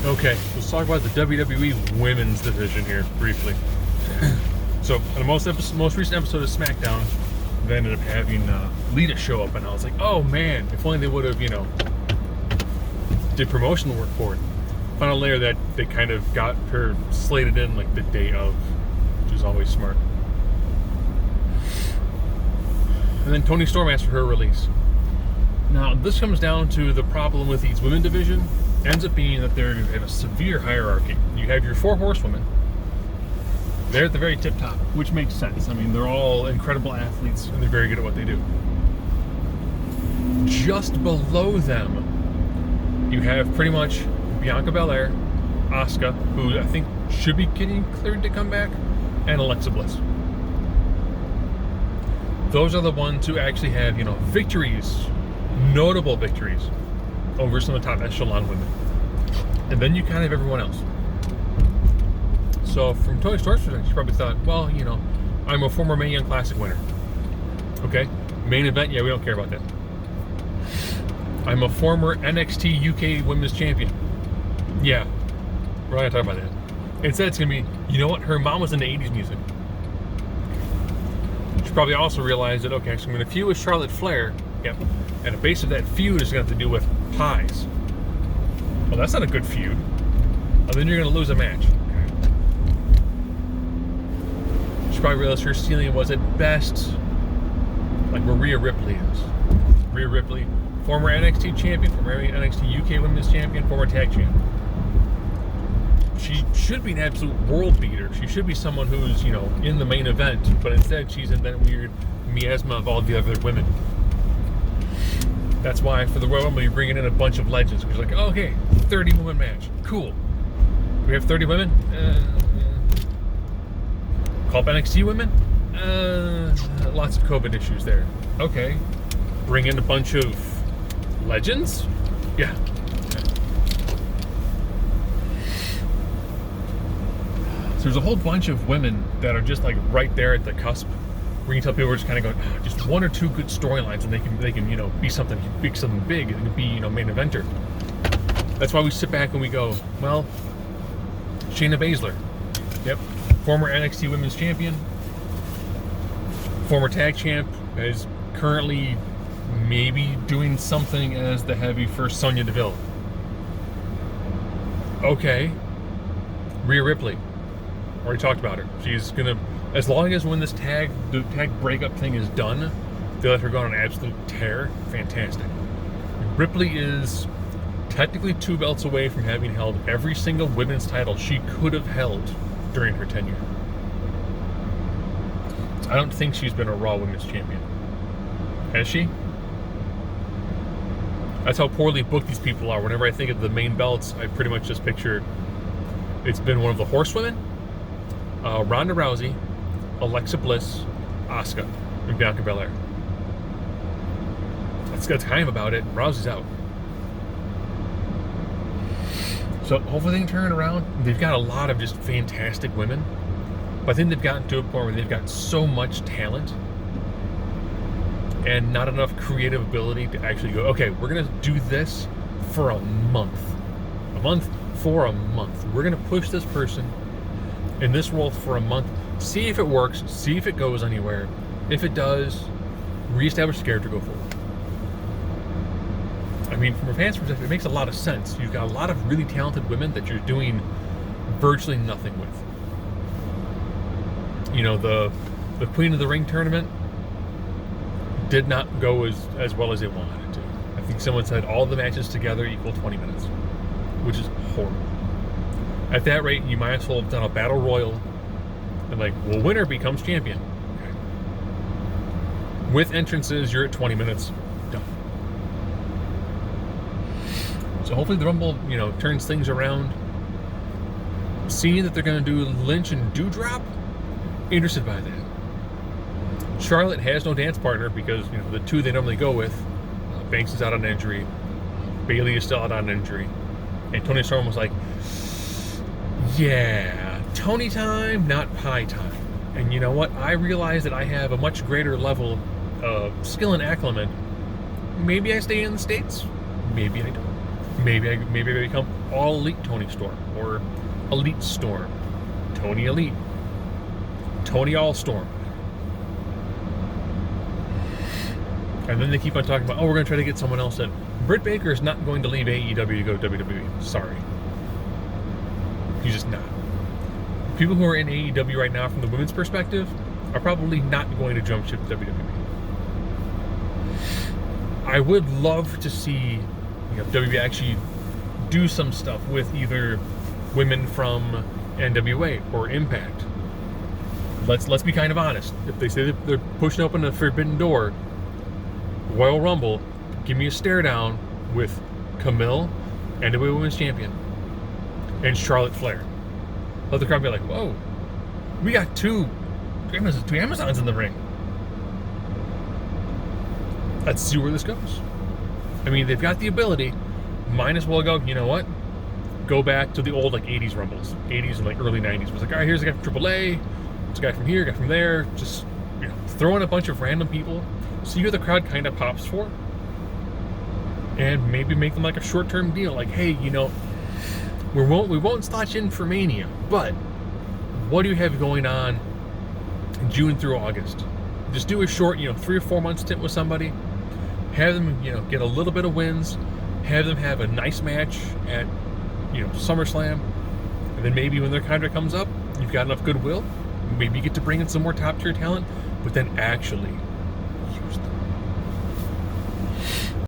Okay, let's talk about the WWE Women's Division here briefly. So, in the most recent episode of SmackDown, they ended up having Lita show up, and I was like, oh man, if only they would have, did promotional work for it. Found out later that they kind of got her slated in like the day of, which is always smart. And then Toni Storm asked for her release. Now, this comes down to the problem with these women division. Ends up being that they're in a severe hierarchy. You have your 4 horsewomen. They're at the very tip top, which makes sense. I mean, they're all incredible athletes, and they're very good at what they do. Just below them, you have pretty much Bianca Belair, Asuka, who I think should be getting cleared to come back, and Alexa Bliss. Those are the ones who actually have, victories, notable victories, over some of the top echelon women. And then you kind of have everyone else. So from Toni Storm's perspective, she probably thought, well, I'm a former Mae Young Classic winner. Okay, main event, yeah, we don't care about that. I'm a former NXT UK Women's Champion. Yeah, we're not gonna talk about that. Instead, it's gonna be, you know what, her mom was into 80s music. She probably also realized that, okay, so I'm gonna feud with Charlotte Flair. Yep. And the base of that feud is going to have to do with pies. Well, that's not a good feud. And then you're going to lose a match. Okay. She probably realized her ceiling was at best like where Rhea Ripley is. Rhea Ripley, former NXT champion, former NXT UK Women's Champion, former tag champion. She should be an absolute world beater. She should be someone who's, in the main event. But instead, she's in that weird miasma of all the other women. That's why for the Royal Rumble you're bringing in a bunch of legends. Because like, oh, okay, 30 woman match, cool. Do we have 30 women? Call up NXT women? Lots of COVID issues there. Okay, bring in a bunch of legends? Yeah. Okay. So there's a whole bunch of women that are just like right there at the cusp. Where you can tell people are just kind of going, just 1 or 2 good storylines, and they can be something big, it can be main eventer. That's why we sit back and we go, well, Shayna Baszler, yep, former NXT Women's Champion, former tag champ, is currently maybe doing something as the heavy for Sonya Deville. Okay, Rhea Ripley, already talked about her. She's gonna. As long as when the tag breakup thing is done, they let her go on an absolute tear, fantastic. Ripley is technically 2 belts away from having held every single women's title she could have held during her tenure. I don't think she's been a Raw Women's Champion. Has she? That's how poorly booked these people are. Whenever I think of the main belts, I pretty much just picture it's been one of the horsewomen, Ronda Rousey, Alexa Bliss, Asuka, and Bianca Belair. That's kind of about it. Rousey's out. So hopefully they can turn it around. They've got a lot of just fantastic women. But I think they've gotten to a point where they've got so much talent and not enough creative ability to actually go, okay, we're going to do this for a month. A month for a month. We're going to push this person in this role for a month. See if it works, see if it goes anywhere. If it does, reestablish the character, go forward. I mean, from a fan's perspective, it makes a lot of sense. You've got a lot of really talented women that you're doing virtually nothing with. The Queen of the Ring tournament did not go as well as they wanted it to. I think someone said all the matches together equal 20 minutes, which is horrible. At that rate, you might as well have done a battle royal and winner becomes champion. Okay. With entrances, you're at 20 minutes. Done. So hopefully the Rumble, turns things around. Seeing that they're going to do Lynch and Doudrop, interested by that. Charlotte has no dance partner because, the 2 they normally go with, Banks is out on injury, Bayley is still out on injury, and Toni Storm was like, yeah, Tony time, not pie time. And you know what? I realize that I have a much greater level of skill and acclimate. Maybe I stay in the States. Maybe I don't. Maybe I become All Elite Tony Storm or Elite Storm, Tony Elite, Tony All Storm. And then they keep on talking about, oh, we're going to try to get someone else in. Britt Baker is not going to leave AEW to go to WWE. Sorry. He's just not. People who are in AEW right now from the women's perspective are probably not going to jump ship to WWE. I would love to see WWE actually do some stuff with either women from NWA or Impact. Let's be kind of honest. If they say that they're pushing open a forbidden door, Royal Rumble, give me a stare down with Camille, NWA Women's Champion, and Charlotte Flair. Let the crowd be like, whoa, we got two Amazons in the ring. Let's see where this goes. I mean, they've got the ability. Might as well go, you know what? Go back to the old 80s Rumbles. 80s and early 90s. It was like, all right, here's a guy from AAA. There's a guy from here, a guy from there. Just throw in a bunch of random people. See who the crowd kind of pops for. And maybe make them a short-term deal. Like, hey, we won't slot you in for Mania, but what do you have going on June through August? Just do a short, 3 or 4 month stint with somebody. Have them, get a little bit of wins. Have them have a nice match at, SummerSlam. And then maybe when their contract comes up, you've got enough goodwill. Maybe you get to bring in some more top-tier talent, but then actually use them.